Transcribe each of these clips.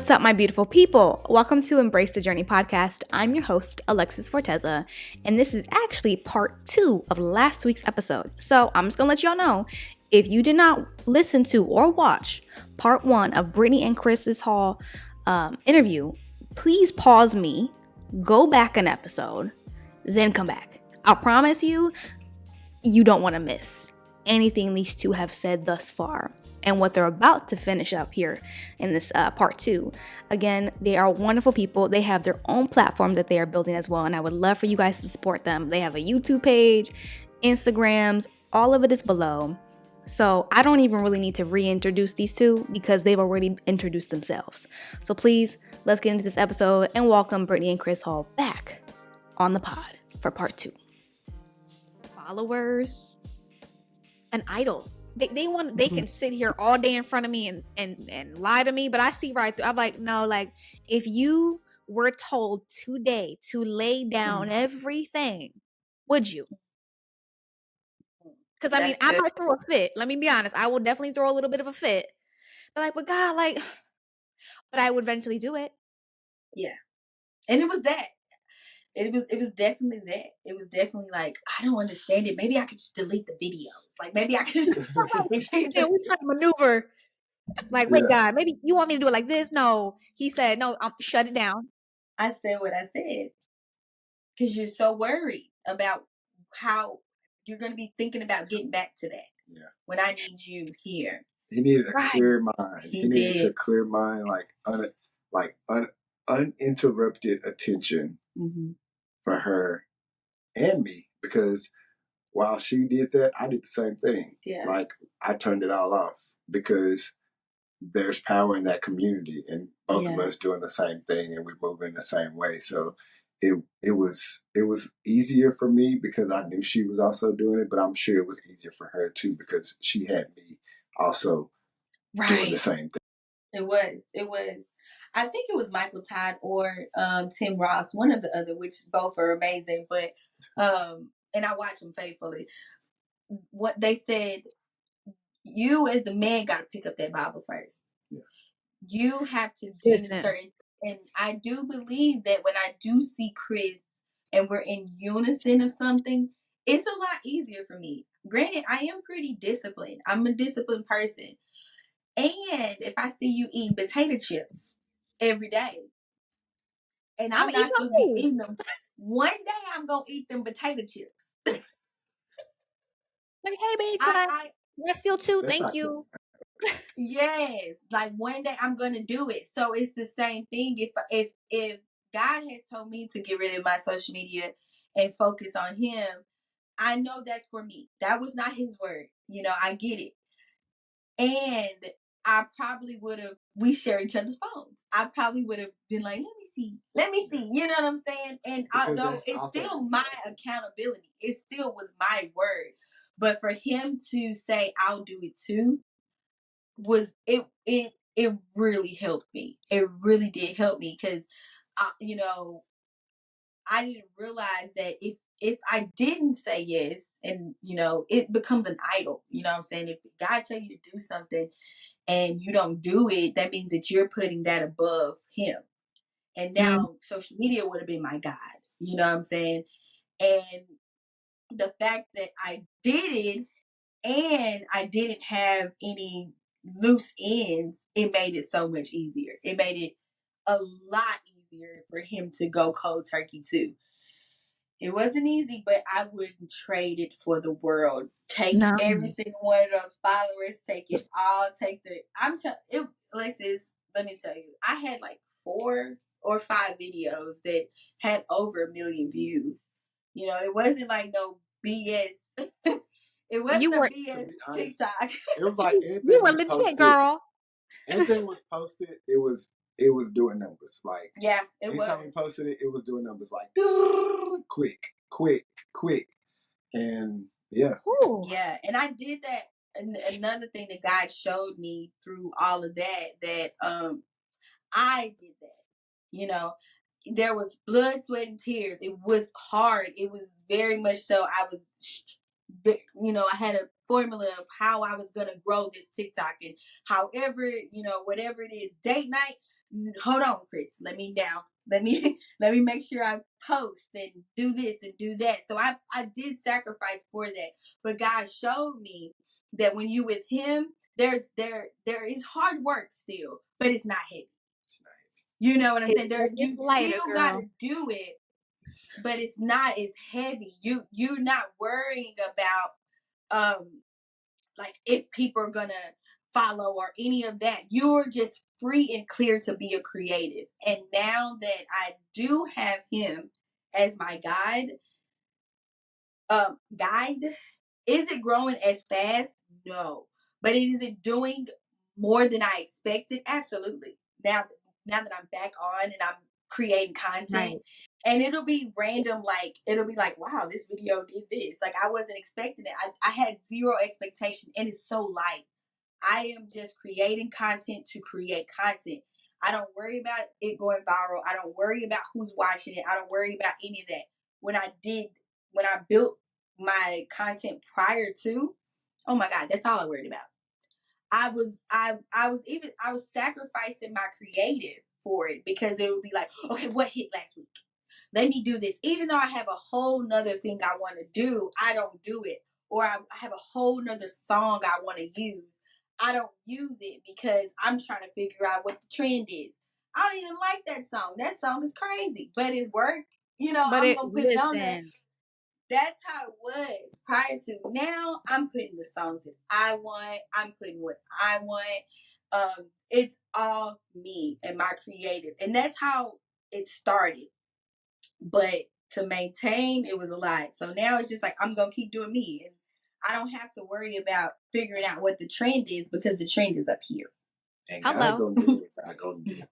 What's up, my beautiful people? Welcome to Embrace the Journey podcast. I'm your host, Alexis Forteza, and this is actually part 2 of last week's episode. So I'm just gonna let y'all know, if you did not listen to or watch part 1 of Brittney and Chris Hall interview, please pause me, go back an episode, then come back. I promise you, you don't want to miss anything these two have said thus far and what they're about to finish up here in this part 2. Again, they are wonderful people. They have their own platform that they are building as well, and I would love for you guys to support them. They have a YouTube page, Instagrams, all of it is below. So I don't even really need to reintroduce these two because they've already introduced themselves. So please, let's get into this episode and welcome Brittney and Chris Hall back on the pod for part 2. Followers, an idol. They can sit here all day in front of me and lie to me, but I see right through. I'm like, no, like if you were told today to lay down everything, would you? Because I mean, I might throw a fit. Let me be honest. I will definitely throw a little bit of a fit. But God, but I would eventually do it. Yeah. And it was that. It was definitely that. It was definitely like, I don't understand it. Maybe I could just delete the videos. Like maybe I could just yeah, we trying to maneuver. Like, wait, God, maybe you want me to do it like this? No. He said, no, shut it down. I said what I said. Because you're so worried about how you're going to be thinking about getting back to that. Yeah. When I need you here. He needed a clear mind. He needed a clear mind, uninterrupted attention for her and me. Because while she did that, I did the same thing. Yeah. Like, I turned it all off because there's power in that community and both of us doing the same thing and we're moving the same way. So it was easier for me because I knew she was also doing it, but I'm sure it was easier for her too because she had me also doing the same thing. It was. I think it was Michael Todd or Tim Ross, one of the other, which both are amazing. But and I watch them faithfully. What they said, you as the man got to pick up that Bible first. Yeah. You have to do certain, and I do believe that when I do see Chris and we're in unison of something, it's a lot easier for me. Granted, I am pretty disciplined. I'm a disciplined person. And if I see you eating potato chips every day, and I'm not supposed to be eating them, one day I'm going to eat them potato chips. Like, hey, babe, I steal too. Thank you. Yes. Like one day I'm going to do it. So it's the same thing. If God has told me to get rid of my social media and focus on him, I know that's for me. That was not his word. You know, I get it. And I probably would have, we share each other's phones. I probably would have been like, let me see. You know what I'm saying? And although it's still my accountability, it still was my word. But for him to say, I'll do it too, it really helped me. It really did help me because, I didn't realize that if I didn't say yes, and it becomes an idol. You know what I'm saying? If God tell you to do something and you don't do it, that means that you're putting that above him. And now social media would have been my God. You know what I'm saying? And the fact that I did it and I didn't have any loose ends, it made it so much easier. It made it a lot easier for him to go cold turkey too. It wasn't easy, but I wouldn't trade it for the world. Take every single one of those followers. Take it all. Alexis, let me tell you, I had like 4 or 5 videos that had over 1 million views. You know, it wasn't like no BS. It wasn't a BS TikTok. It was like anything you were legit, girl. Anything was posted, it was doing numbers. Like anytime we posted it, it was doing numbers like quick. And yeah. Ooh. Yeah, and I did that. And another thing that God showed me through all of that I did that. You know, there was blood, sweat, and tears. It was hard. It was very much so. I had a formula of how I was going to grow this TikTok and however, whatever it is, date night. hold on, Chris, let me make sure I post and do this and do that. So I did sacrifice for that. But God showed me that when you with him, there is hard work still, but it's not heavy. You know what I'm saying? You lighter, still girl. gotta do it, but it's not as heavy. You're not worrying about like if people are gonna follow or any of that. You're just free and clear to be a creative. And now that I do have him as my guide, is it growing as fast? No. But is it doing more than I expected? Absolutely. Now that I'm back on and I'm creating content, right. And it'll be random, like it'll be like, wow, this video did this. Like I wasn't expecting it. I had zero expectation, and it's so light. I am just creating content to create content. I don't worry about it going viral. I don't worry about who's watching it. I don't worry about any of that. When I built my content prior to, oh my God, that's all I worried about. I was sacrificing my creative for it, because it would be like, okay, what hit last week? Let me do this. Even though I have a whole nother thing I want to do, I don't do it. Or I have a whole nother song I want to use. I don't use it because I'm trying to figure out what the trend is. I don't even like that song. That song is crazy, but it worked. You know, I'm going to put it on there. That's how it was prior to. Now I'm putting the songs that I want. I'm putting what I want. It's all me and my creative. And that's how it started. But to maintain, it was a lot. So now it's just like, I'm going to keep doing me. And I don't have to worry about figuring out what the trend is, because the trend is up here. And God going to do what God going to do.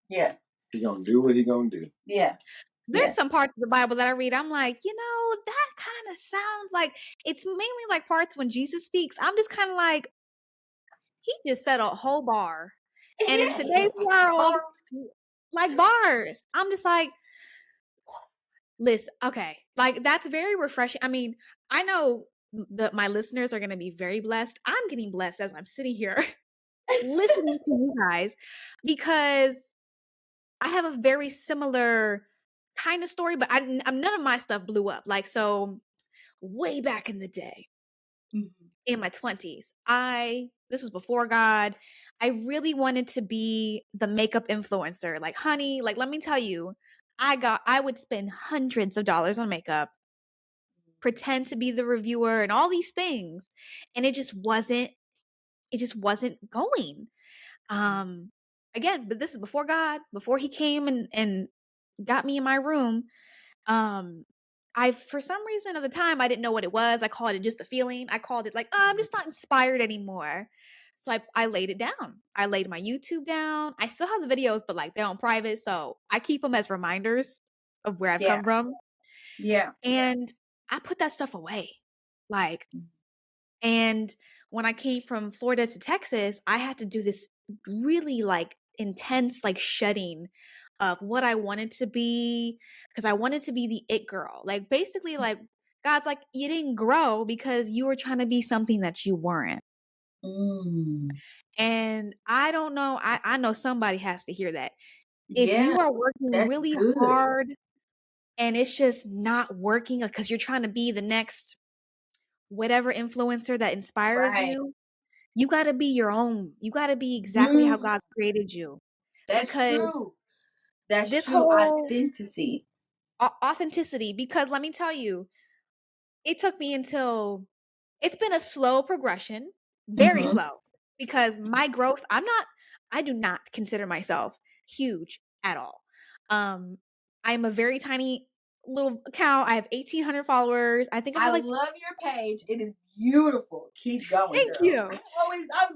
Yeah. He going to do what he going to do. Yeah. There's some parts of the Bible that I read, I'm like, that kind of sounds like, it's mainly like parts when Jesus speaks. I'm just kind of like, he just set a whole bar. And in today's world, like bars, I'm just like, listen, okay. Like, that's very refreshing. I mean, I know that my listeners are going to be very blessed. I'm getting blessed as I'm sitting here listening to you guys, because I have a very similar kind of story, but I'm none of my stuff blew up. Like, so way back in the day, in my 20s, this was before God, I really wanted to be the makeup influencer. Like, honey, like, let me tell you, I would spend hundreds of dollars on makeup, pretend to be the reviewer and all these things. And it just wasn't going. Again, but this is before God, before he came and got me in my room. For some reason at the time, I didn't know what it was. I called it just a feeling. I called it like, I'm just not inspired anymore. So I laid it down. I laid my YouTube down. I still have the videos, but like they're on private. So I keep them as reminders of where I've come from. Yeah. And I put that stuff away. Like, and when I came from Florida to Texas, I had to do this really like intense like shedding of what I wanted to be, because I wanted to be the it girl. Like, basically, like, God's like, you didn't grow because you were trying to be something that you weren't. And I don't know, I know somebody has to hear that. If you are working really hard and it's just not working because you're trying to be the next whatever influencer that inspires you, you got to be your own. You got to be exactly how God created you. That's true. That's this true. whole authenticity. Because let me tell you, it took me until, it's been a slow progression, very slow, because my growth, I do not consider myself huge at all. I'm a very tiny little account. I have 1,800 followers. I think I love your page. It is beautiful. Keep going. Thank you. I was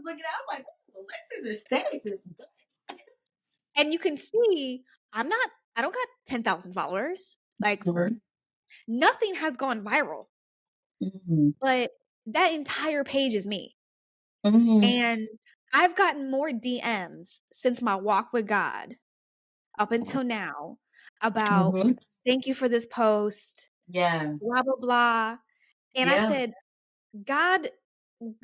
looking at, I was like, Alexis' aesthetic is done. And you can see, I don't got 10,000 followers. Like, nothing has gone viral. But that entire page is me. And I've gotten more DMs since my walk with God up until now about, thank you for this post. Yeah. Blah, blah, blah. And I said, God,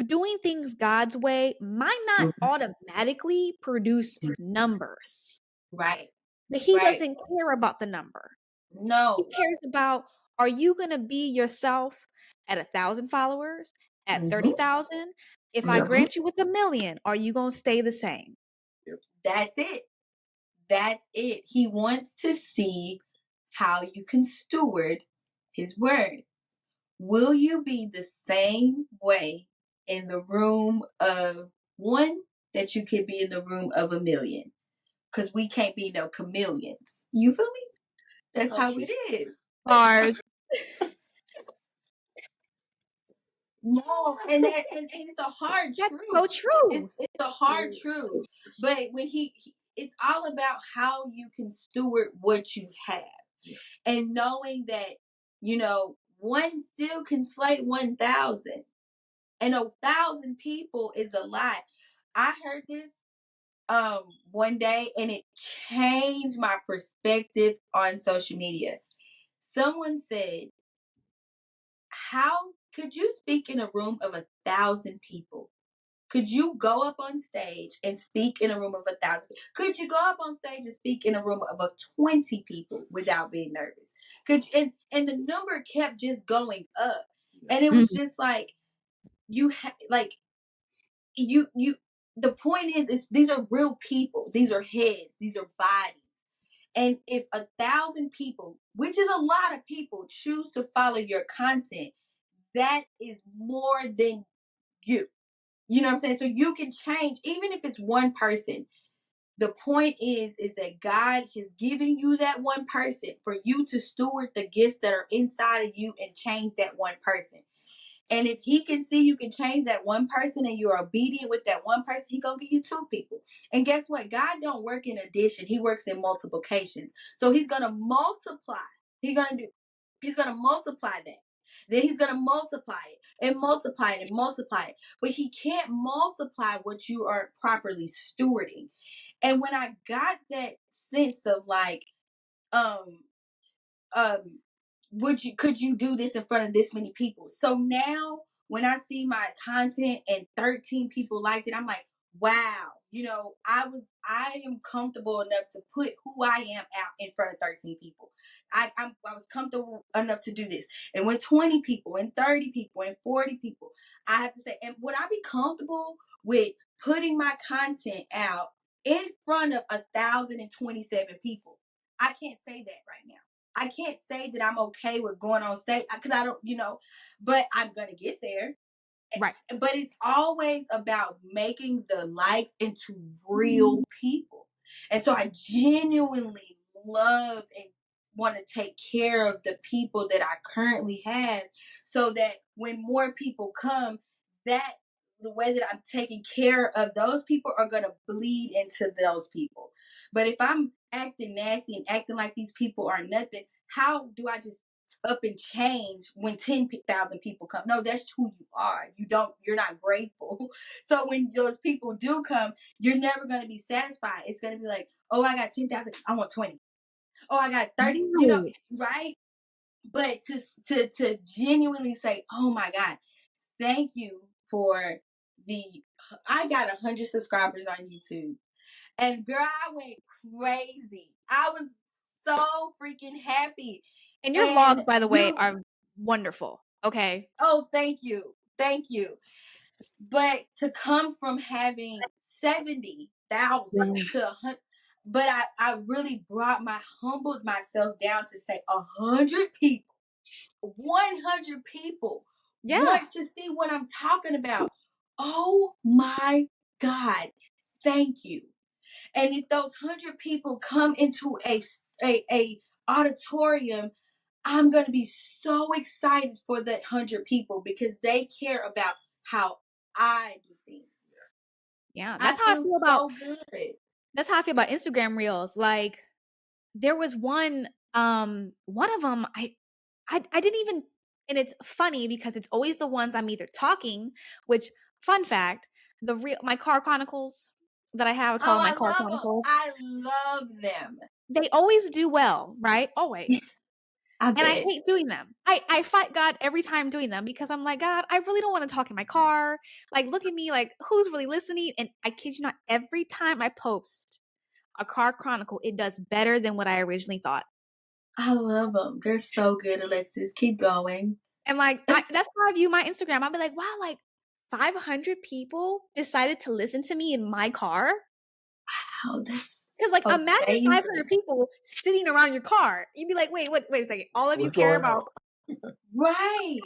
doing things God's way might not automatically produce numbers. Right. But he Right. doesn't care about the number. He No. cares about, are you going to be yourself at 1,000 followers, at 30,000? If I grant you with 1 million, are you going to stay the same? That's it. That's it. He wants to see how you can steward his word. Will you be the same way in the room of one that you could be in the room of 1 million? Because we can't be no chameleons. You feel me? That's how it is. Bars. No, and it's a hard That's truth. so true. It's a hard truth. But when it's all about how you can steward what you have, and knowing that one still can slay 1,000, and 1,000 people is a lot. I heard this one day, and it changed my perspective on social media. Someone said, how could you speak in a room of 1,000 people? Could you go up on stage and speak in a room of 1,000? Could you go up on stage and speak in a room of 20 people without being nervous? And the number kept just going up, and it was just like you. The point is these are real people. These are heads. These are bodies. And if 1,000 people, which is a lot of people, choose to follow your content, that is more than you. You know what I'm saying? So you can change, even if it's one person. The point is that God has given you that one person for you to steward the gifts that are inside of you and change that one person. And if he can see you can change that one person and you're obedient with that one person, he gonna give you 2 people. And guess what? God don't work in addition. He works in multiplications. So he's gonna multiply. He's gonna multiply that. Then he's gonna multiply it and multiply it and multiply it. But he can't multiply what you are properly stewarding. And when I got that sense of like, um could you do this in front of this many people? So now when I see my content and 13 people liked it, I'm like, wow, I am comfortable enough to put who I am out in front of 13 people. I was comfortable enough to do this. And when 20 people and 30 people and 40 people, I have to say, and would I be comfortable with putting my content out in front of 1,027 people? I can't say that right now. I can't say that I'm okay with going on stage because I don't, but I'm going to get there. Right. But it's always about making the likes into real people. And so I genuinely love and want to take care of the people that I currently have so that when more people come, that the way that I'm taking care of those people are going to bleed into those people. But if I'm acting nasty and acting like these people are nothing, how do I just up and change when 10,000 people come? No, that's who you are. You're not grateful. So when those people do come, you're never going to be satisfied. It's going to be like, oh, I got 10,000. I want 20. Oh, I got 30, right? But to genuinely say, oh my God, thank you for I got 100 subscribers on YouTube. And girl, I went crazy. I was so freaking happy. And your vlogs, by the way, are wonderful. Okay. Oh, thank you. Thank you. But to come from having 70,000 to 100, but I really humbled myself down to say 100 people, 100 people want to see what I'm talking about. Oh my God. Thank you. And if those 100 people come into a auditorium, I'm going to be so excited for that 100 people because they care about how I do things. Yeah, that's how I feel about so good. That's how I feel about Instagram Reels. Like there was one of them I didn't even, and it's funny because it's always the ones I'm either talking, which fun fact, my car chronicles that I have, I call them my car chronicles. I love them. They always do well, right? Always. And I hate doing them. I fight God every time doing them because I'm like, God, I really don't want to talk in my car. Like, look at me, like, who's really listening? And I kid you not, every time I post a car chronicle, it does better than what I originally thought. I love them. They're so good, Alexis. Keep going. And like, that's how I view my Instagram. I'll be like, wow, like 500 people decided to listen to me in my car. Wow, that's Because like, imagine amazing. 500 people sitting around your car. You'd be like, wait a second. All of you care about. Right.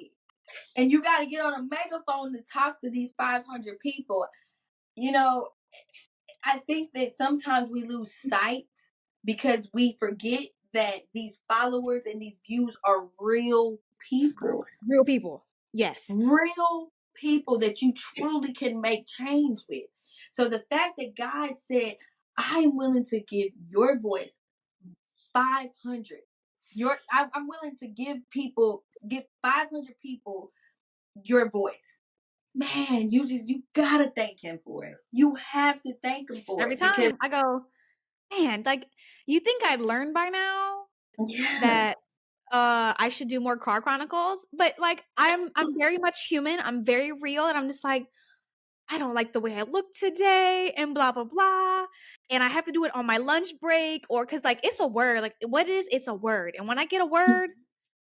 And you got to get on a megaphone to talk to these 500 people. You know, I think that sometimes we lose sight because we forget that these followers and these views are real people. Real people. Yes. Real people that you truly can make change with. So the fact that God said, I'm willing to give your voice 500. I'm willing to give 500 people your voice. Man, you gotta thank him for it. You have to thank him for Every it. time Because, I go, man, like, you think I'd learn by now that I should do more car chronicles? But like, I'm very much human. I'm very real, and I'm just like, I don't like the way I look today, and blah blah blah. And I have to do it on my lunch break, or because like it's a word. Like, what is it's a word, and when I get a word,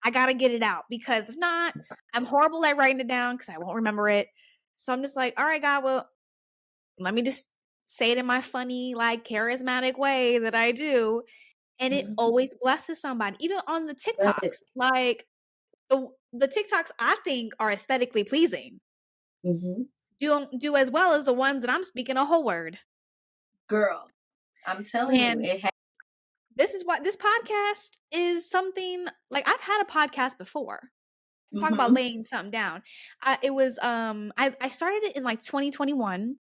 I gotta get it out, because if not, I'm horrible at writing it down because I won't remember it. So I'm just like, all right, God, well, let me just say it in my funny, like, charismatic way that I do. And it always blesses somebody, even on the TikToks. Like, the TikToks I think are aesthetically pleasing. Do as well as the ones that I'm speaking a whole word. Girl, I'm telling you, this is what this podcast is something like I've had a podcast before. Talk about laying something down. It was I started it in like 2021,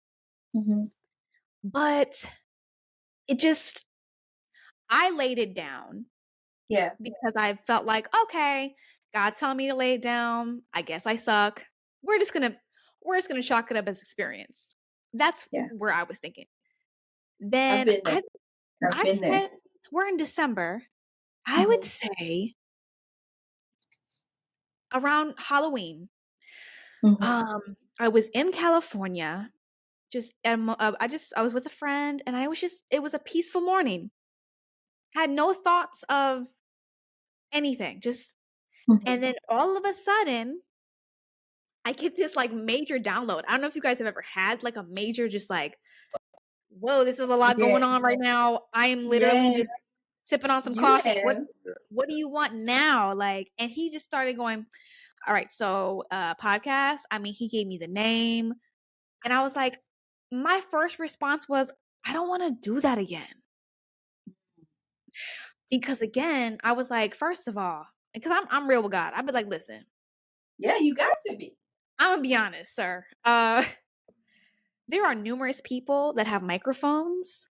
but it just I laid it down. Yeah. Because I felt like, okay, God's telling me to lay it down. I guess I suck. We're just gonna chalk it up as experience. That's where I was thinking. Then I've been there. I said, we're in December. I would say around Halloween. I was in California. I was with a friend, and it was a peaceful morning. Had no thoughts of anything. And then all of a sudden, I get this like major download. I don't know if you guys have ever had like a major, just like, whoa, this is a lot going on right now. I am literally just sipping on some coffee. What do you want now? Like, and he just started going, all right, so podcast. I mean, he gave me the name, and I was like, my first response was, I don't want to do that again. Because again, I was like, first of all, because I'm real with God. I'd be like, listen. Yeah, you got to be. I'm gonna be honest, sir. There are numerous people that have microphones.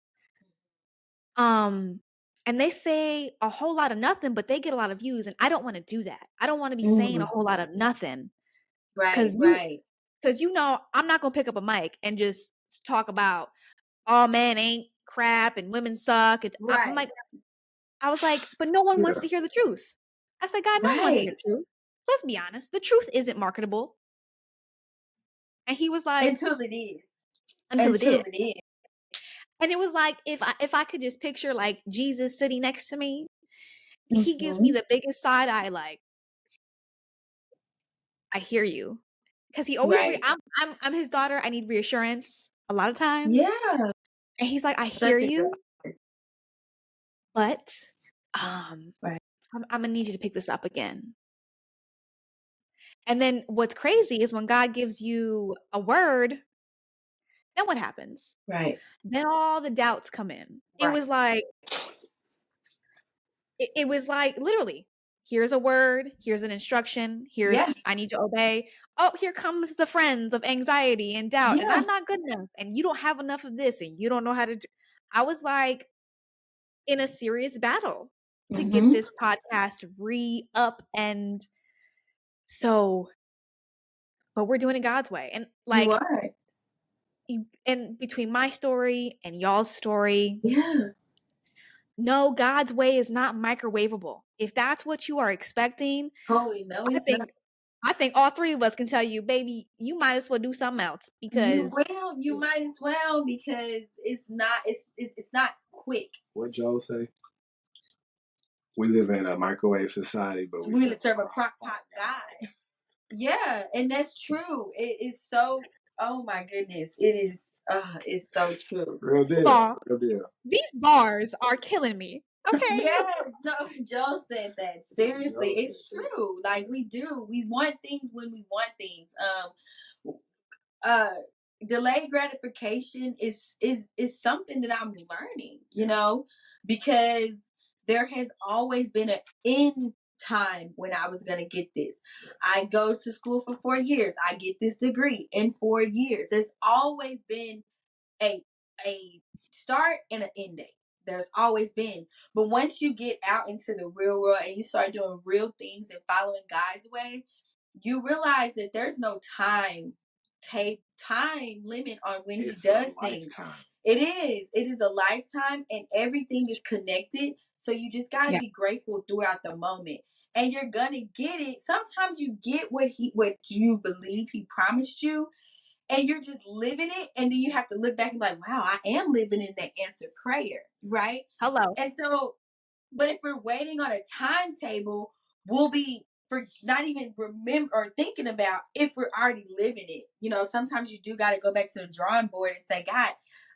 And they say a whole lot of nothing, but they get a lot of views, and I don't want to do that. I don't want to be saying a whole lot of nothing. Right, Because I'm not gonna pick up a mic and just talk about all men ain't crap and women suck. I'm like, I was like, but no one wants to hear the truth. I said, God, no one wants to hear the truth. Let's be honest. The truth isn't marketable. And he was like, until it is. Until it is. And it was like, if I could just picture like Jesus sitting next to me, he gives me the biggest side eye, like, I hear you. Because he always, I'm his daughter. I need reassurance a lot of times. Yeah. And he's like, I hear you, but I'm gonna need you to pick this up again. And then what's crazy is when God gives you a word, then what happens? Right. Then all the doubts come in. It was like, it was like literally, here's a word, here's an instruction, I need to obey. Oh, here comes the friends of anxiety and doubt, and I'm not good enough, and you don't have enough of this, and you don't know how to do. I was like in a serious battle to get this podcast re-up, and so, but we're doing it God's way. And like, you are. And between my story and y'all's story, no, God's way is not microwavable. If that's what you are expecting, holy no, I think all three of us can tell you, baby, you might as well do something else because you might as well, because it's not quick. What Joe say? We live in a microwave society, but we serve a crock pot God. Yeah, and that's true. It is so. Oh my goodness, it is. It's so true. Real first of all, deal. Real deal. these bars are killing me. Okay. Yeah, no, Joe said that. Seriously, it's true. Like we do. We want things when we want things. Delayed gratification is something that I'm learning, you know, because there has always been an end time when I was going to get this. I go to school for 4 years. I get this degree in 4 years. There's always been a start and an end date. There's always been. But once you get out into the real world and you start doing real things and following God's way, you realize that there's no time limit on when he does things. It is a lifetime, and everything is connected. So you just got to be grateful throughout the moment, and you're gonna get it. Sometimes you get what you believe he promised you, and you're just living it, and then you have to look back and be like, wow, I am living in that answered prayer, right? Hello. And so, but if we're waiting on a timetable, we'll be for not even remember or thinking about if we're already living it. You know, sometimes you do got to go back to the drawing board and say, God,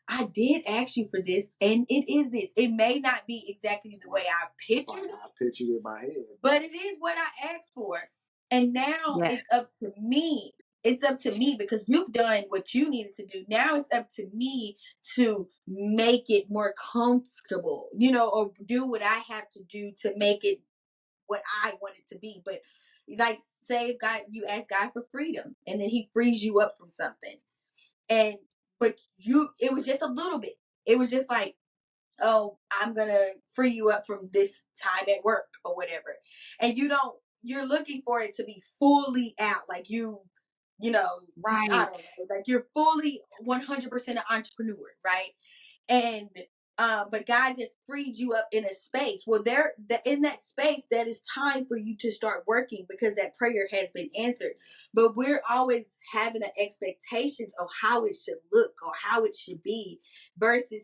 I did ask you for this, and it is this. It may not be exactly the way I pictured it. I pictured it in my head, but it is what I asked for. And now it's up to me. It's up to me because you've done what you needed to do. Now it's up to me to make it more comfortable, you know, or do what I have to do to make it what I want it to be. But like, say God, you ask God for freedom, and then he frees you up from something. But it was just a little bit. It was just like, oh, I'm gonna free you up from this time at work or whatever. And you're looking for it to be fully out, like right. I don't know, like you're fully 100% an entrepreneur, right? And but God just freed you up in a space. Well, in that space, that is time for you to start working because that prayer has been answered. But we're always having an expectations of how it should look or how it should be, versus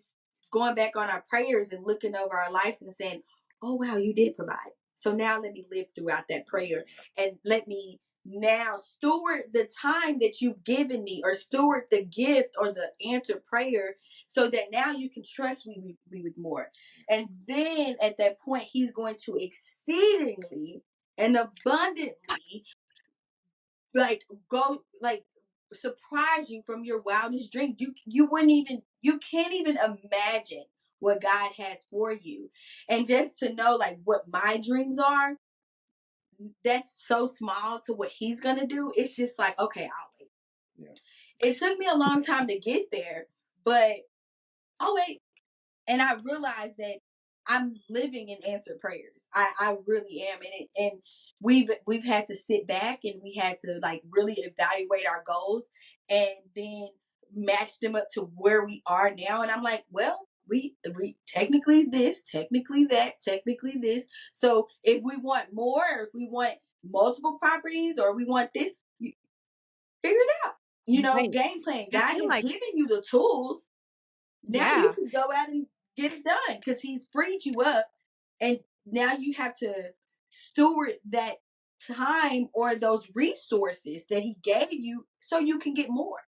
going back on our prayers and looking over our lives and saying, oh wow, you did provide. So now let me live throughout that prayer, and let me now steward the time that you've given me, or steward the gift or the answered prayer, so that now you can trust me with more. And then at that point, he's going to exceedingly and abundantly surprise you from your wildest dreams. You can't even imagine what God has for you. And just to know like what my dreams are, that's so small to what he's gonna do. It's just like, okay, I'll wait. Yeah. It took me a long time to get there, but I'll wait. And I realized that I'm living in answered prayers. I really am. And we've had to sit back, and we had to like really evaluate our goals and then match them up to where we are now. And I'm like, well, we technically this, technically that, technically this. So if we want more, or if we want multiple properties, or we want this, you figure it out. You know, Right. game plan. God has given you the tools. Now you can go out and get it done because he's freed you up, and now you have to steward that time or those resources that he gave you so you can get more.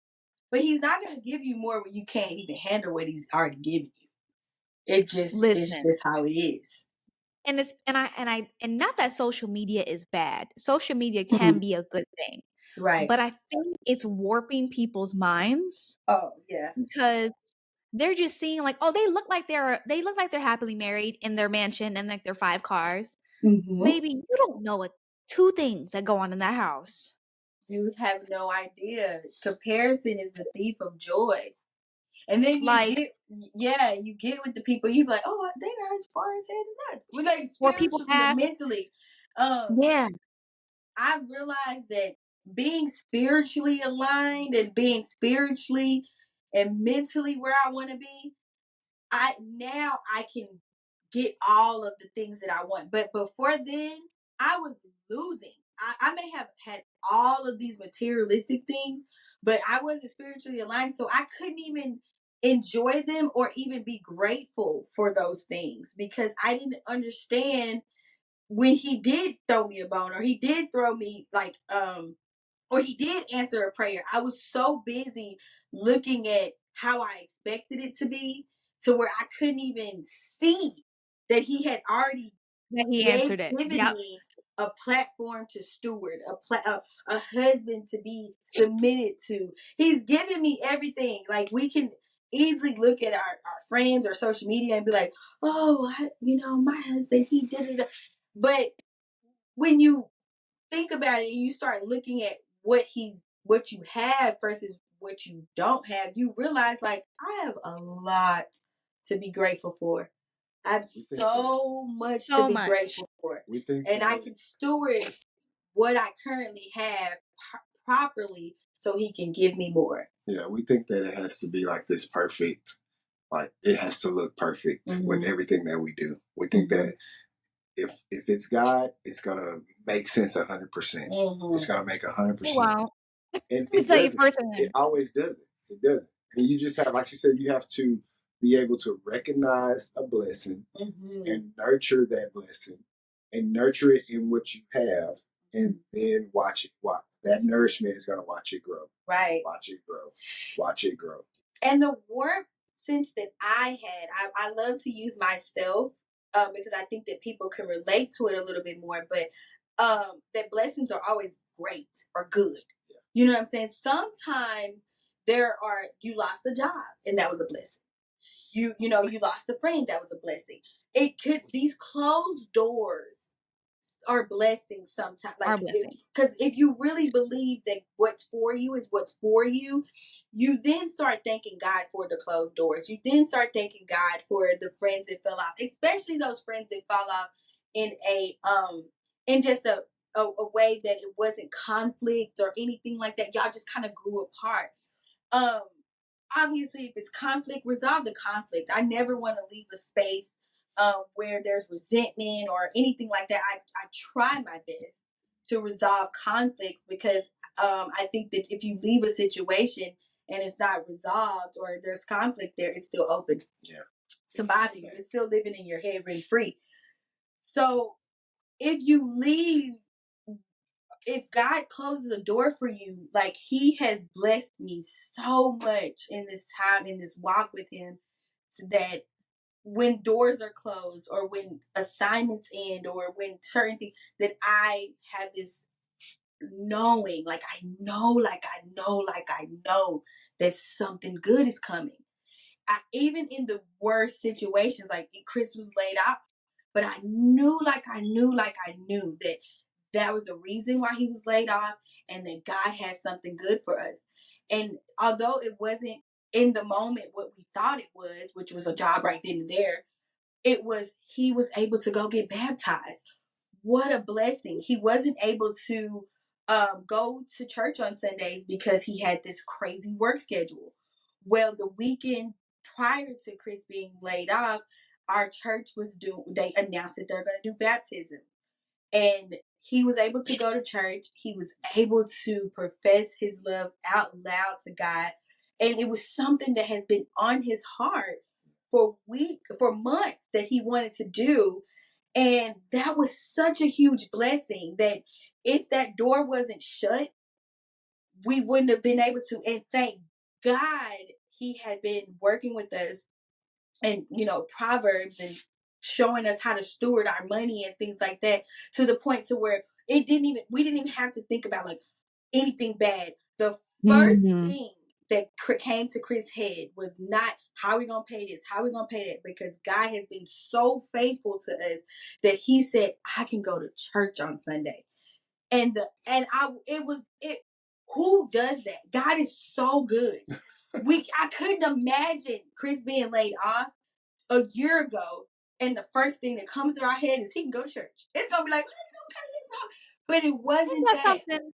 But he's not going to give you more when you can't even handle what he's already given you. It's just how it is. And it's and not that social media is bad. Social media can be a good thing. Right. But I think it's warping people's minds. Oh, yeah. Because they're just seeing like, oh, they look like they're happily married in their mansion and like their 5 cars. Mm-hmm. Baby, you don't know 2 things that go on in that house. You have no idea. Comparison is the thief of joy. And then you get with the people, you be like, oh, they not as far as head as us. We're like spiritually and mentally. I realized that being spiritually aligned and being spiritually and mentally where I want to be, I can get all of the things that I want. But before then, I was losing. I may have had all of these materialistic things, but I wasn't spiritually aligned, so I couldn't even enjoy them or even be grateful for those things because I didn't understand when he did throw me a bone or he did throw me like or he did answer a prayer. I was so busy looking at how I expected it to be to where I couldn't even see that he had already That he answered it. given Yep. me a platform to steward, a husband to be submitted to. He's given me everything. Like we can easily look at our friends or social media and be like, oh, my husband, he did it. But when you think about it and you start looking at what you have versus what you don't have, you realize like I have a lot to be grateful for. I have so much to be grateful for. And I can steward what I currently have properly so he can give me more. Yeah, we think that it has to be like this perfect, like it has to look perfect with everything that we do. We think that if it's God, it's gonna make sense 100%. It's gonna make 100%. Wow. And it doesn't. It always doesn't. It doesn't. And you just have, like you said, you have to be able to recognize a blessing and nurture that blessing and nurture it in what you have, and then watch it. Watch that nourishment is gonna watch it grow. Right. Watch it grow. Watch it grow. And the warmth sense that I had, I love to use myself because I think that people can relate to it a little bit more. But that blessings are always great or good. Yeah. You know what I'm saying? Sometimes you lost a job and that was a blessing. You lost a friend, that was a blessing. These closed doors are blessings sometimes. Like, because if you really believe that what's for you is what's for you, you then start thanking God for the closed doors. You then start thanking God for the friends that fell off, especially those friends that fall off in in just a way that it wasn't conflict or anything like that. Y'all just kind of grew apart. Obviously, if it's conflict, resolve the conflict. I never want to leave a space where there's resentment or anything like that. I try my best to resolve conflicts because I think that if you leave a situation and it's not resolved or there's conflict there, it's still open to bother you. It's still living in your head rent free. So if God closes a door for you, like he has blessed me so much in this time, in this walk with him, so that when doors are closed or when assignments end or when certain things, that I have this knowing, like I know that something good is coming. Even in the worst situations, like Chris was laid out, but I knew that that was the reason why he was laid off and that God had something good for us. And although it wasn't in the moment what we thought it was, which was a job right then and there, he was able to go get baptized. What a blessing. He wasn't able to go to church on Sundays because he had this crazy work schedule. Well, the weekend prior to Chris being laid off, our church they announced that they're going to do baptism. And he was able to go to church. He was able to profess his love out loud to God. And it was something that has been on his heart for months that he wanted to do. And that was such a huge blessing that if that door wasn't shut, we wouldn't have been able to. And thank God he had been working with us and, Proverbs and showing us how to steward our money and things like that, to the point to where we didn't even have to think about like anything bad. The first thing that came to Chris' head was not how are we gonna pay this, how are we gonna pay that, because God has been so faithful to us that he said, I can go to church on Sunday. Who does that? God is so good. I couldn't imagine Chris being laid off a year ago, and the first thing that comes to our head is he can go to church. It's gonna be like, let's go pay this off. But it wasn't that. Something.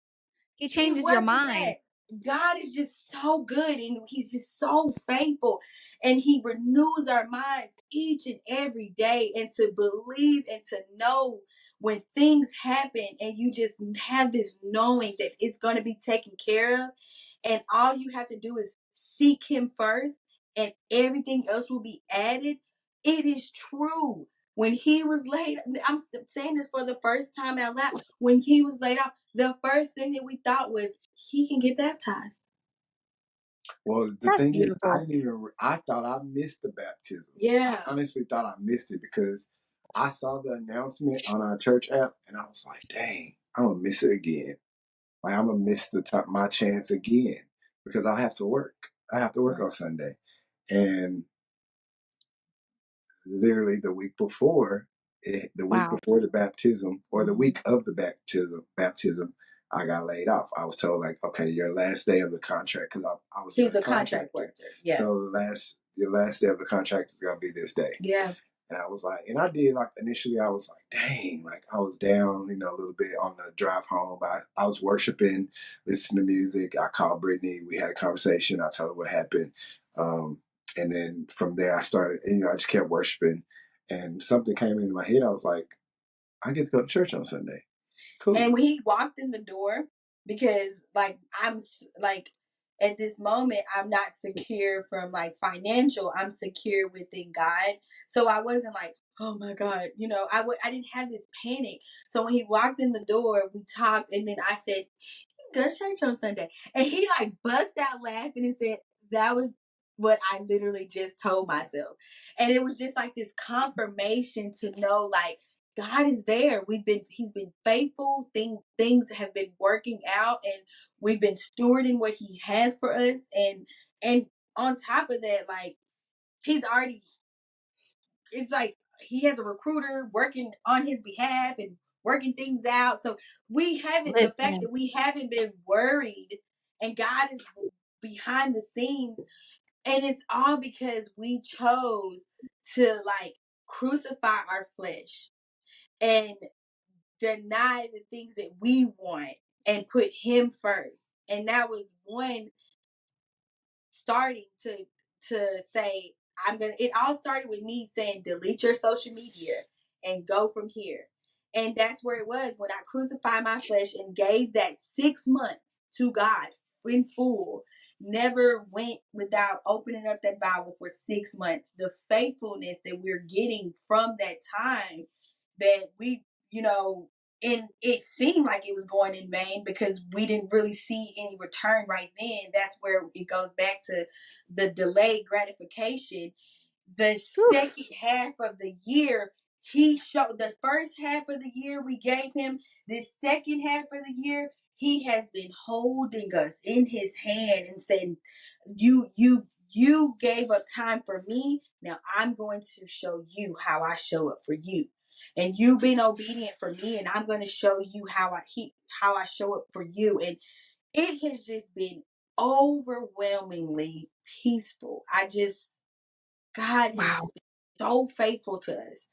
He changes your mind. God is just so good, and he's just so faithful, and he renews our minds each and every day, and to believe and to know when things happen and you just have this knowing that it's going to be taken care of, and all you have to do is seek Him first, and everything else will be added. It is true. When He was laid, I'm saying this for the first time out loud. When He was laid out, the first thing that we thought was He can get baptized. Well, the That's thing is, beautiful. I thought I missed the baptism. Yeah. I honestly thought I missed it because I saw the announcement on our church app and I was like, dang, I'm going to miss it again. Like, I'm going to miss my chance again because I have to work. I have to work on Sunday. And literally the week before, the baptism, or the week of the baptism, I got laid off. I was told, like, okay, your last day of the contract, because I was He was a contract worker. Yeah. So your last day of the contract is gonna be this day. Yeah. And I was like, and I did, like, initially I was like, dang, like I was down, a little bit on the drive home. But I was worshiping, listening to music. I called Brittney. We had a conversation. I told her what happened. And then from there I started, I just kept worshiping. And something came into my head. I was like, I get to go to church on Sunday. Cool. And when he walked in the door, because I'm like, at this moment, I'm not secure from like financial. I'm secure within God. So I wasn't like, oh my God, I didn't have this panic. So when he walked in the door, we talked, and then I said, "You go to church on Sunday," and he like bust out laughing and said, "That was what I literally just told myself," and it was just like this confirmation to know, like, God is there. He's been faithful. Things have been working out, and we've been stewarding what He has for us. And on top of that, like, it's like He has a recruiter working on His behalf and working things out. So the fact Listen, that we haven't been worried, and God is behind the scenes, and it's all because we chose to like crucify our flesh and deny the things that we want and put Him first. And that was one starting to say, it all started with me saying, delete your social media and go from here. And that's where it was when I crucified my flesh and gave that 6 months to God in full. Never went without opening up that Bible for 6 months. The faithfulness that we're getting from that time, that we, and it seemed like it was going in vain because we didn't really see any return right then. That's where it goes back to the delayed gratification. The second half of the year, He showed. The first half of the year we gave Him. The second half of the year, He has been holding us in His hand and saying, you gave up time for me. Now I'm going to show you how I show up for you. And you've been obedient for me, and I'm going to show you how I show up for you. And it has just been overwhelmingly peaceful. God has wow. just been so faithful to us.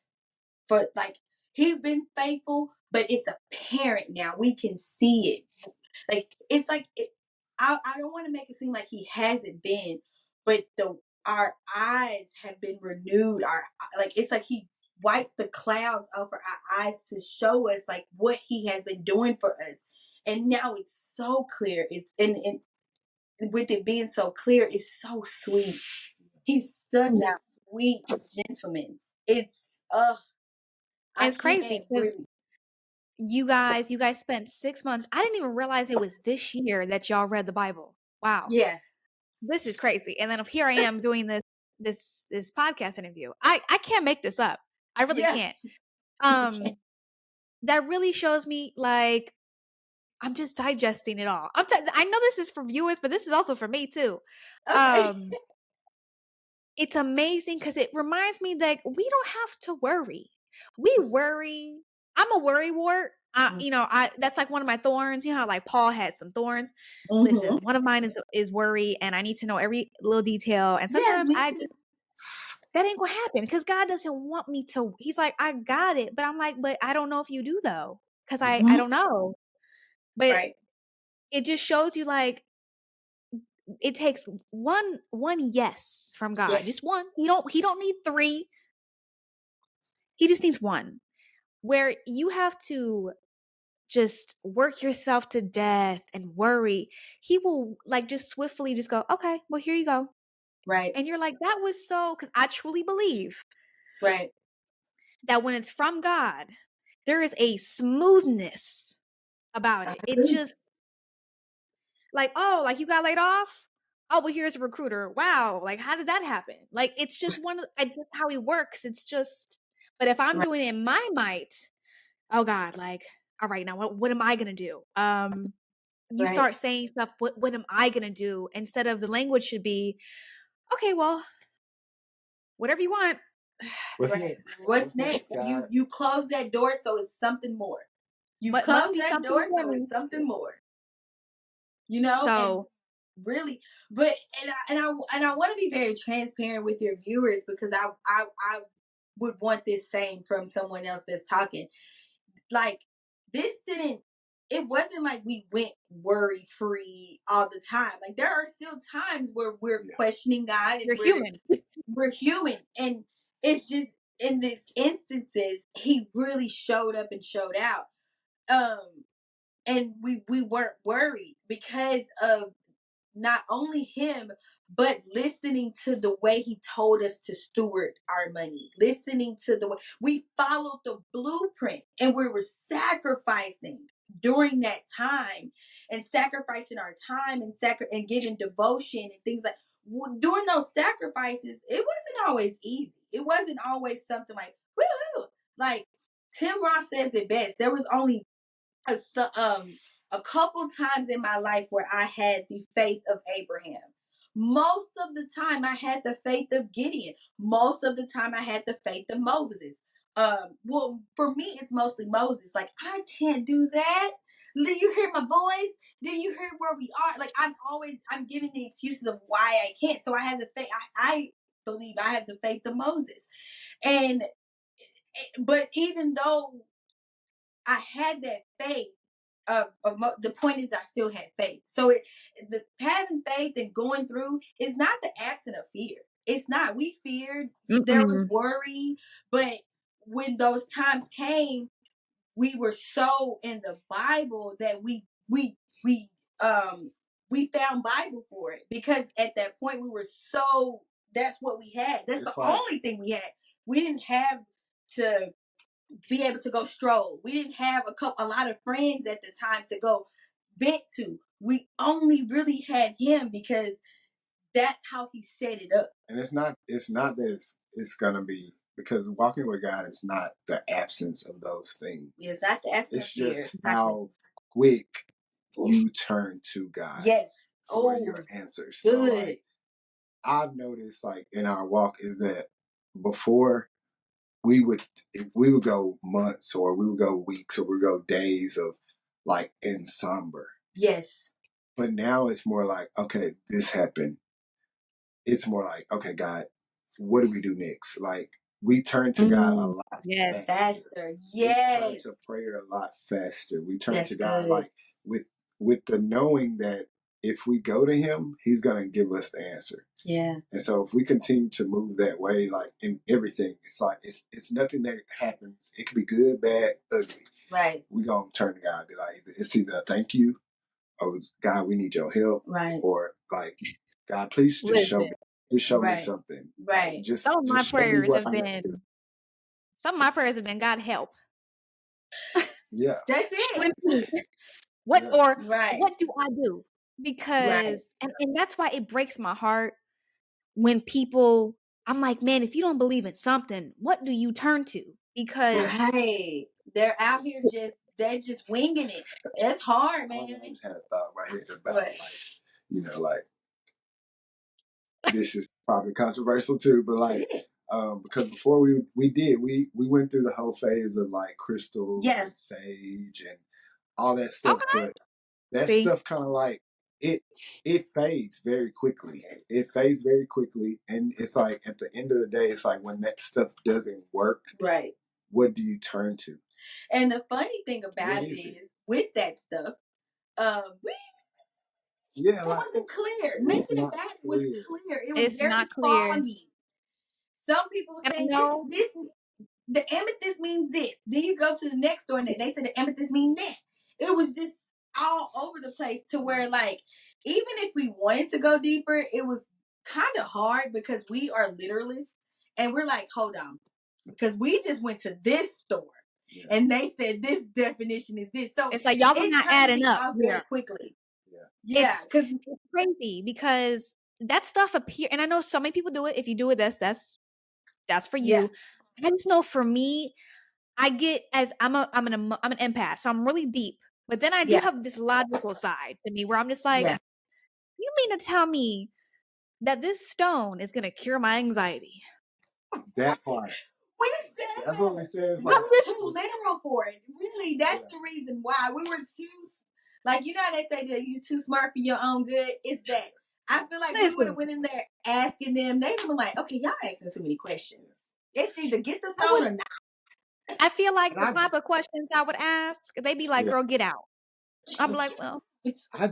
For like, He's been faithful, but it's apparent now. We can see it. Like, it's like I don't want to make it seem like He hasn't been, but our eyes have been renewed. It's like He wiped the clouds over our eyes to show us like what He has been doing for us. And now it's so clear. It's and with it being so clear, it's so sweet. He's such a sweet gentleman. It's And I it's crazy can't because really. you guys spent 6 months. I didn't even realize it was this year that y'all read the Bible. Wow. Yeah. This is crazy. And then here I am doing this podcast interview. I can't make this up. I really Yeah. can't. That really shows me, like, I'm just digesting it all. I know this is for viewers, but this is also for me too. Okay. It's amazing because it reminds me that we don't have to worry. We worry. I'm a worry wart. That's like one of my thorns. You know how like Paul had some thorns. Mm-hmm. Listen, one of mine is worry, and I need to know every little detail. And Yeah, sometimes me too. that ain't gonna happen because God doesn't want me to. He's like, I got it, but I'm like, but I don't know if you do though, because I don't know. But Right. it just shows you, like, it takes one yes from God, Yes. just one. He don't need 3. He just needs 1. where you have to just work yourself to death and worry, he will like just swiftly just go, okay, well, here you go. Right. And you're like, that was so, because I truly believe Right. that when it's from God, there is a smoothness about it. It just like, oh, like you got laid off? Oh, well, here's a recruiter. Wow, like how did that happen? Like it's just just how he works. It's just, but if I'm doing it in my might, oh God, like, all right, now what am I gonna do? You start saying stuff, what am I gonna do? Instead of the language should be, okay, well, whatever you want. What's next? You close that door, so it's something more. You But close must be that something door, for so me. it's something more. You know, So and really, but and I want to be very transparent with your viewers, because I would want this same from someone else that's talking. Like, this didn't. It wasn't like we went worry free all the time. Like, there are still times where we're questioning God, and you're human. We're human, and it's just in these instances he really showed up and showed out. And we weren't worried because of not only him, but listening to the way he told us to steward our money, listening to the way we followed the blueprint, and we were sacrificing during that time, and sacrificing our time, and giving devotion and things like. During those sacrifices, it wasn't always easy. It wasn't always something like woohoo. Like Tim Ross says it best. There was only a couple times in my life where I had the faith of Abraham. Most of the time I had the faith of Gideon. Most of the time I had the faith of Moses. Well, for me, it's mostly Moses. Like, I can't do that. Do you hear my voice? Do you hear where we are? Like, I'm giving the excuses of why I can't. So I have the faith. I believe I have the faith of Moses. But even though I had that faith, the point is I still had faith. So the having faith and going through is not the absence of fear. It's not. We feared. There was worry, but when those times came, we were so in the Bible that we found Bible for it, because at that point we were so. That's what we had. That's the only thing we had. We didn't have to be able to go stroll. We didn't have a lot of friends at the time to go vent to. We only really had him because that's how he set it up. And it's not that it's gonna be, because walking with God is not the absence of those things. It's not the absence. It's just how quick you turn to God. Yes. For your answers. So like, I've noticed, like, in our walk, is that before we would go months, or we would go weeks, or we would go days of like in somber. Yes. But now it's more like, okay, this happened. It's more like, okay, God, what do we do next? Like, we turn to God a lot faster. Yes. We turn to prayer a lot faster. We turn to God like with the knowing that if we go to him, he's going to give us the answer. Yeah. And so if we continue to move that way, like in everything, it's like, it's nothing that happens. It could be good, bad, ugly. Right. We going to turn to God and be like, it's either thank you, or God, we need your help. Right. Or like, God, please just show me. Just show me something. Right. Just some of my prayers have been, God help. Yeah. That's it. What do I do? Because and that's why it breaks my heart when people, I'm like, man, if you don't believe in something, what do you turn to? Because they're out here they're just winging it. It's hard, man. I just had a thought right here about like, this is probably controversial too, but like, because before we went through the whole phase of like crystal and sage and all that stuff, but that stuff kind of like it fades very quickly. It fades very quickly, and it's like at the end of the day, it's like when that stuff doesn't work, right? What do you turn to? And the funny thing about it is with that stuff, it wasn't clear. Nothing about it was clear. It was very foggy. Some people say the amethyst means this. Then you go to the next store and they said the amethyst means that. It was just all over the place to where, like, even if we wanted to go deeper, it was kind of hard because we are literalists and we're like, hold on, because we just went to this store and they said this definition is this. So it's like y'all it not turned adding me up off very quickly. Yeah, because it's crazy because that stuff appear, and I know so many people do it. If you do it, that's for you. I just know for me, I get as I'm an empath, so I'm really deep. But then I do have this logical side to me where I'm just like, you mean to tell me that this stone is gonna cure my anxiety? That part. We said that's what we said. We were too literal for it. Really, that's the reason why we were too. Like, you know how they say that you too smart for your own good. It's that. I feel like we would have went in there asking them. They'd been like, okay, y'all asking too many questions. It's either get the stone or not. I feel like the type of questions I would ask, they'd be like, girl, get out. I'm like, well, I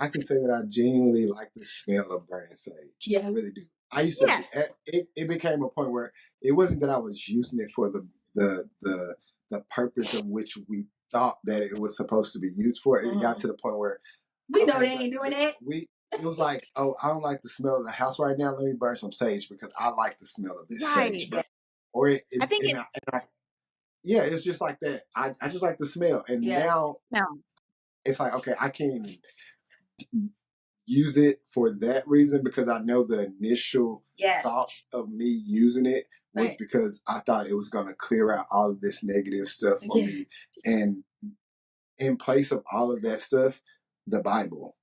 can say that I genuinely like the smell of burning sage. Yeah, I really do. I used to. It became a point where it wasn't that I was using it for the purpose of which we thought that it was supposed to be used for. It got to the point where we know they ain't doing that. It was like, oh, I don't like the smell of the house right now. Let me burn some sage because I like the smell of this sage. Or I think it's just like that. I just like the smell, and now it's like, okay, I can't even use it for that reason because I know the initial thought of me using it was because I thought it was going to clear out all of this negative stuff for me. And in place of all of that stuff, the Bible,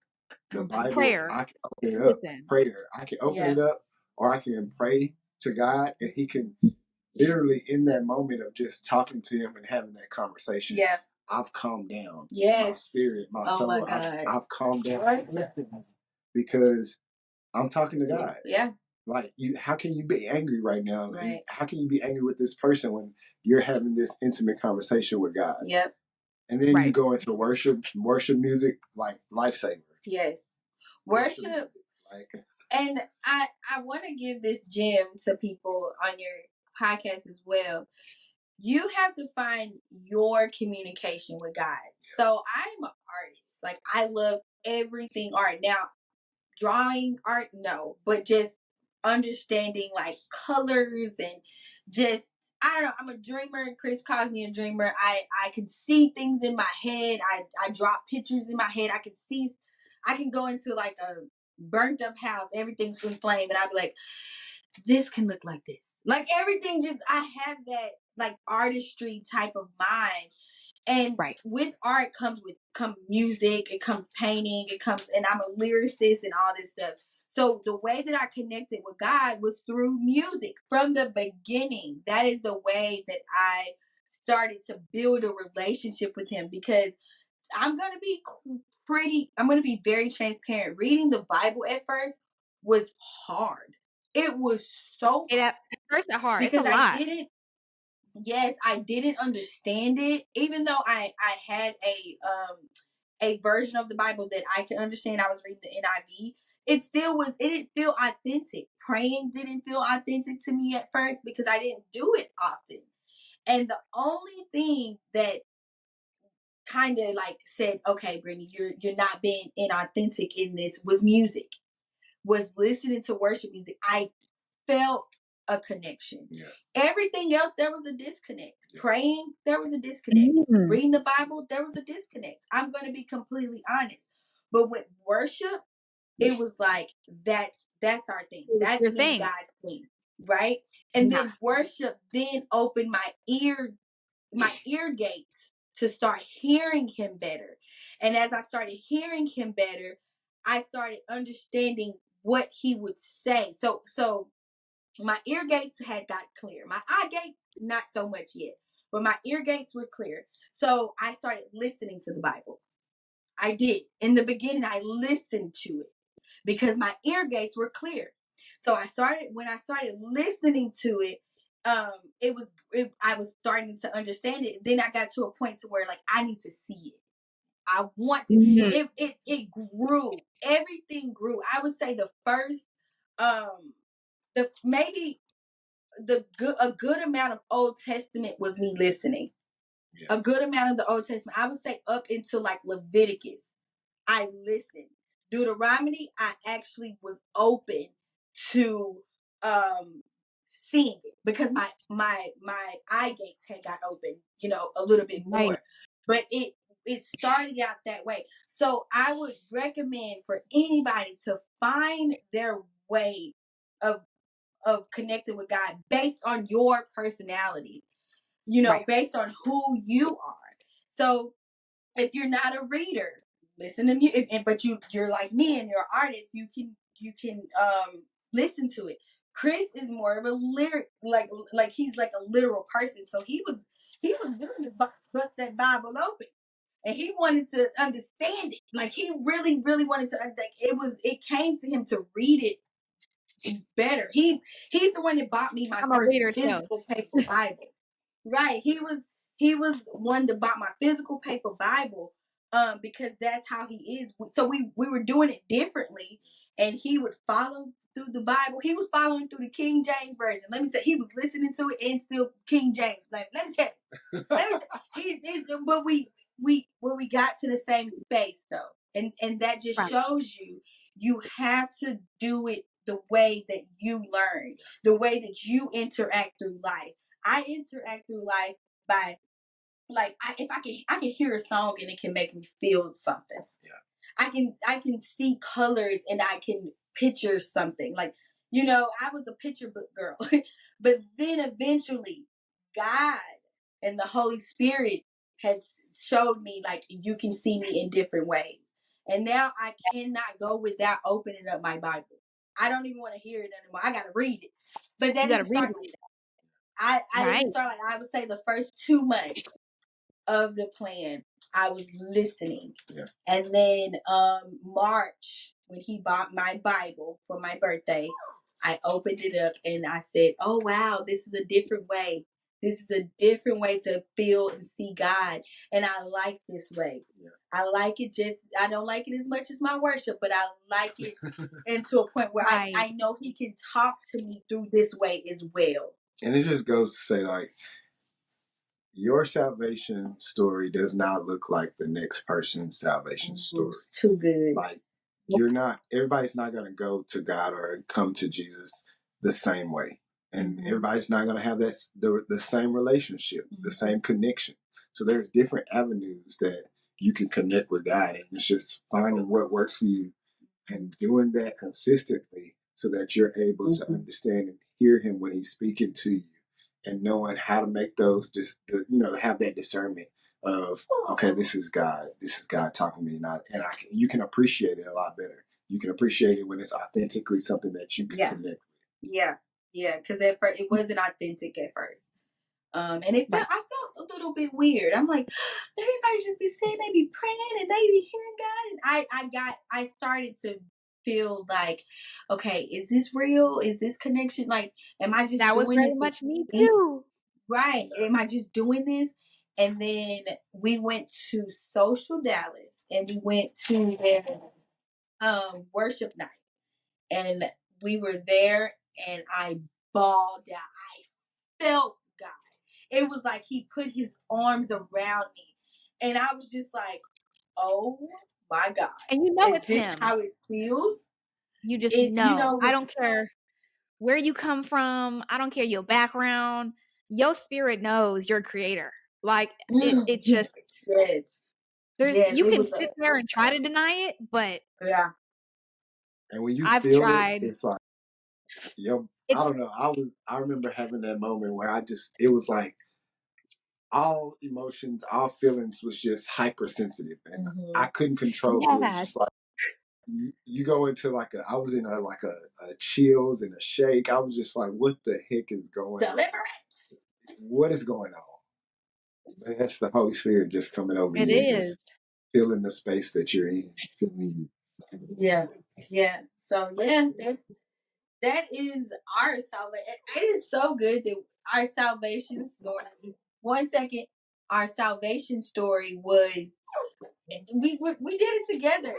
prayer. I can open it up. Prayer. I can open it up, or I can pray to God, and He can literally, in that moment of just talking to Him and having that conversation. I've calmed down. My spirit, my soul. My God. I've calmed down because I'm talking to God. Like, how can you be angry right now? And how can you be angry with this person when you're having this intimate conversation with God? And then you go into worship music, like lifesaver. Worship music, and I want to give this gem to people on your podcast as well. You have to find your communication with God. So I'm an artist. Like, I love everything art. Now, drawing art, no, but just understanding like colors and just, I don't know, I'm a dreamer. Chris calls me a dreamer. I can see things in my head. I draw pictures in my head. I can go into like a burnt up house. Everything's in flame. And I'd be like, this can look like this. Like, everything just, I have that like artistry type of mind. And with art comes music, it comes painting, and I'm a lyricist and all this stuff. So the way that I connected with God was through music from the beginning. That is the way that I started to build a relationship with Him, because I'm going to be very transparent. Reading the Bible at first was hard. It was so hard. At first, it's hard. It's a lot. I didn't understand it, even though I had a version of the Bible that I could understand. I was reading the NIV. It didn't feel authentic. Praying didn't feel authentic to me at first because I didn't do it often. And the only thing that kind of like said, okay, Brittney, you're not being inauthentic in this, was music. Was listening to worship music. I felt a connection. Everything else, there was a disconnect. Praying, there was a disconnect. Reading the Bible, there was a disconnect. I'm going to be completely honest. But with worship, it was like, that's our thing. That's your thing. God's thing, right? And then worship then opened my ear gates to start hearing Him better. And as I started hearing Him better, I started understanding what He would say. So my ear gates had got clear. My eye gates, not so much yet, but my ear gates were clear. So I started listening to the Bible. I did. In the beginning, I listened to it because my ear gates were clear. So when I started listening to it, I was starting to understand it. Then I got to a point to where, like, I need to see it. I want to. It grew. Everything grew. I would say the first, maybe a good amount of Old Testament was me listening. Yeah. A good amount of the Old Testament, I would say up into like Leviticus, I listened. Deuteronomy, I actually was open to seeing it because my eye gates had got open, a little bit more. Right. But it started out that way. So I would recommend for anybody to find their way of connecting with God based on your personality, right. Based on who you are. So if you're not a reader, listen to music. But you're like me and you're an artist, you can listen to it. Chris is more of a lyric, like he's like a literal person. So he was doing the bust that Bible open. And he wanted to understand it. Like he really, really wanted to understand. It came to him to read it better. He's the one that bought me my first physical paper Bible. Right. He was one that bought my physical paper Bible, because that's how he is. So we were doing it differently, and he would follow through the Bible. He was following through the King James version. Let me tell you, he was listening to it and still King James. Like, let me tell you, but when we got to the same space though, and that just right. shows you have to do it the way that you learn, the way that you interact through life. I interact through life by, like, I can hear a song and it can make me feel something. Yeah. I can see colors and I can picture something. Like, I was a picture book girl, but then eventually God and the Holy Spirit had showed me, like, you can see me in different ways. And now I cannot go without opening up my Bible. I don't even want to hear it anymore. I got to read it. But that didn't start like that. I right. didn't start like, I would say the first 2 months of the plan, I was listening. Yeah. And then March, when he bought my Bible for my birthday, I opened it up and I said, oh, wow, this is a different way. This is a different way to feel and see God. And I like this way. Yeah. I like it I don't like it as much as my worship, but I like it and to a point where right. I know he can talk to me through this way as well. And it just goes to say, like, your salvation story does not look like the next person's salvation story. It's too good. Like, everybody's not going to go to God or come to Jesus the same way. And mm-hmm. everybody's not going to have the same relationship, mm-hmm. the same connection. So there's different avenues that you can connect with God. And it's just finding what works for you and doing that consistently so that you're able mm-hmm. to understand and hear him when he's speaking to you. And knowing how to make those, have that discernment of, okay, this is God talking to me, you can appreciate it a lot better. You can appreciate it when it's authentically something that you can connect with. Yeah, because at first it wasn't authentic at first, and I felt a little bit weird. I'm like, everybody just be saying they be praying and they be hearing God, and I started to feel like, okay, is this real? Is this connection? Like, am I just that doing was very this much me too? Right. Am I just doing this? And then we went to Social Dallas and we went to their worship night. And we were there and I bawled out. I felt God. It was like he put his arms around me. And I was just like, oh my God. And it's him. How it feels? You just know. I don't care where you come from. I don't care your background. Your spirit knows your creator. Like, it just... Yes. You can sit there and try to deny it, but... Yeah. And when you feel it, it's like... I don't know. I remember having that moment where it was like all emotions, all feelings was just hypersensitive, and mm-hmm. I couldn't control it. It was just like you go into I was in a chills and a shake. I was just like, what the heck is going on? What is going on? And that's the Holy Spirit just coming over you. It is. Just feeling the space that you're in. Feeling you. Yeah. So that is our salvation. It is so good that our salvation story. 1 second, our salvation story was we did it together,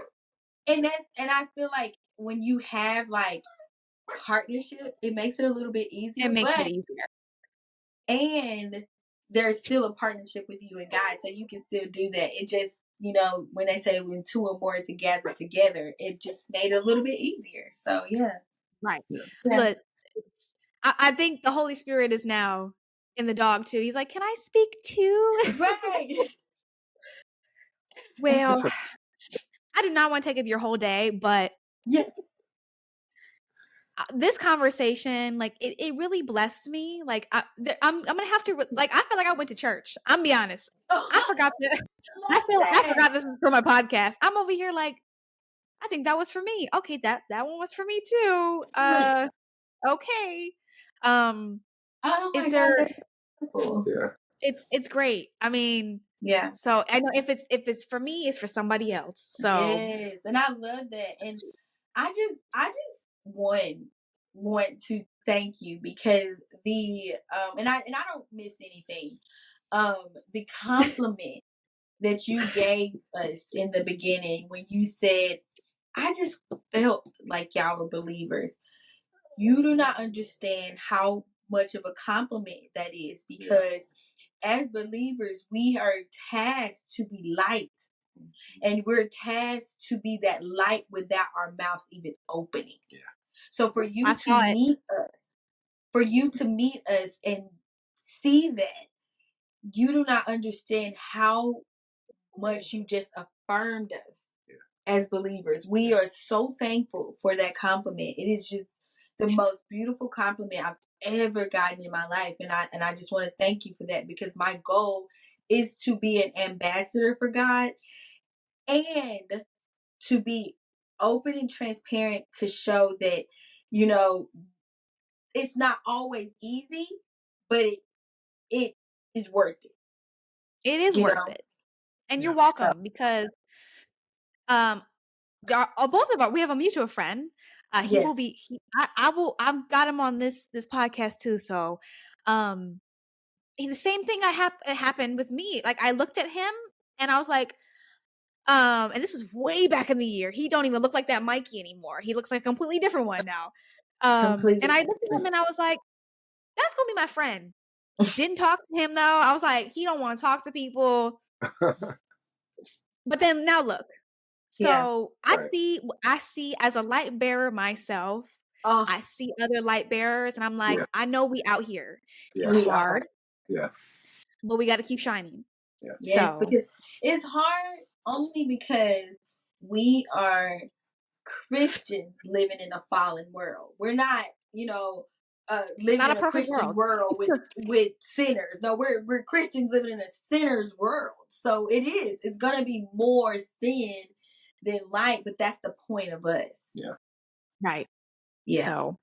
and I feel like when you have partnership, it makes it a little bit easier. It makes it easier. And there's still a partnership with you and God, so you can still do that. It just, when they say when two or more together, it just made it a little bit easier. So yeah. Right. Yeah. Look, I think the Holy Spirit is now in the dog too. He's like, can I speak too? Right. Well, I do not want to take up your whole day, but yes. This conversation, like it really blessed me. Like I'm gonna have to like I feel like I went to church. I'm be honest. I forgot that. I forgot this was for my podcast. I'm over here like I think that was for me. Okay, that one was for me too. Okay. Oh my is God, there? that's cool. Yeah. It's great. I mean, yeah. So I know if it's for me, it's for somebody else. So yes, and I love that, and I just want to thank you because the and I don't miss anything. The compliment that you gave us in the beginning when you said, I just felt like y'all were believers. You do not understand how much of a compliment that is because as believers, we are tasked to be light. And we're tasked to be that light without our mouths even opening. Yeah. So for you to meet us and see that, you do not understand how much you just affirmed us as believers. We are so thankful for that compliment. It is just the most beautiful compliment I've ever gotten in my life. And I just want to thank you for that because my goal is to be an ambassador for God and to be open and transparent to show that, it's not always easy, but it is worth it. It is worth it. And you're welcome because both of us, we have a mutual friend. He will be I've got him on this podcast too. So the same thing happened with me. Like I looked at him and I was like, and this was way back in the year. He don't even look like that Mikey anymore. He looks like a completely different one now. And I looked at him and I was like, that's gonna be my friend. Didn't talk to him though. I was like, he don't want to talk to people. But then now look. So I see as a light bearer myself. I see other light bearers and I'm like, I know we out here. It's hard. Yeah. But we got to keep shining. Yeah. Yes, because it's hard only because we are Christians living in a fallen world. We're not, living not in a Christian world with sinners. No, we're Christians living in a sinner's world. So it's going to be more sin than light, but that's the point of us. Yeah. Right. Yeah. So,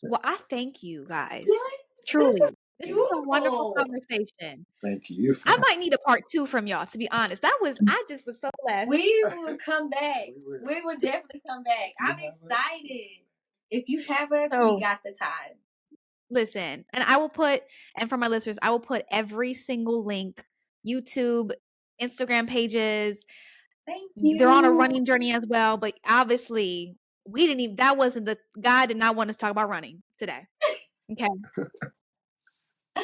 well, I thank you guys. Really? Truly. This was a wonderful conversation. Thank you. I might need a part 2 from y'all, to be honest. I just was so blessed. We will come back. We will definitely come back. I'm excited. If you have us, we got the time. Listen, and I will put, and for my listeners, I will put every single link, YouTube, Instagram pages. Thank you. They're on a running journey as well, but obviously God did not want us to talk about running today. Okay.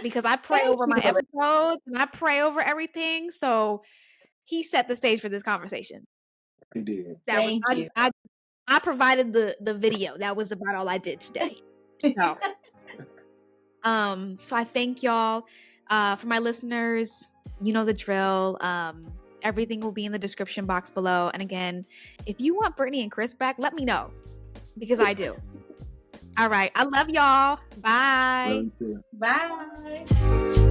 Because I pray over my episodes and I pray over everything. So he set the stage for this conversation. He did. Thank you. I provided the video. That was about all I did today. So, so I thank y'all. For my listeners, you know the drill. Everything will be in the description box below. And again, if you want Brittney and Chris back, let me know because I do. All right. I love y'all. Bye. Bye.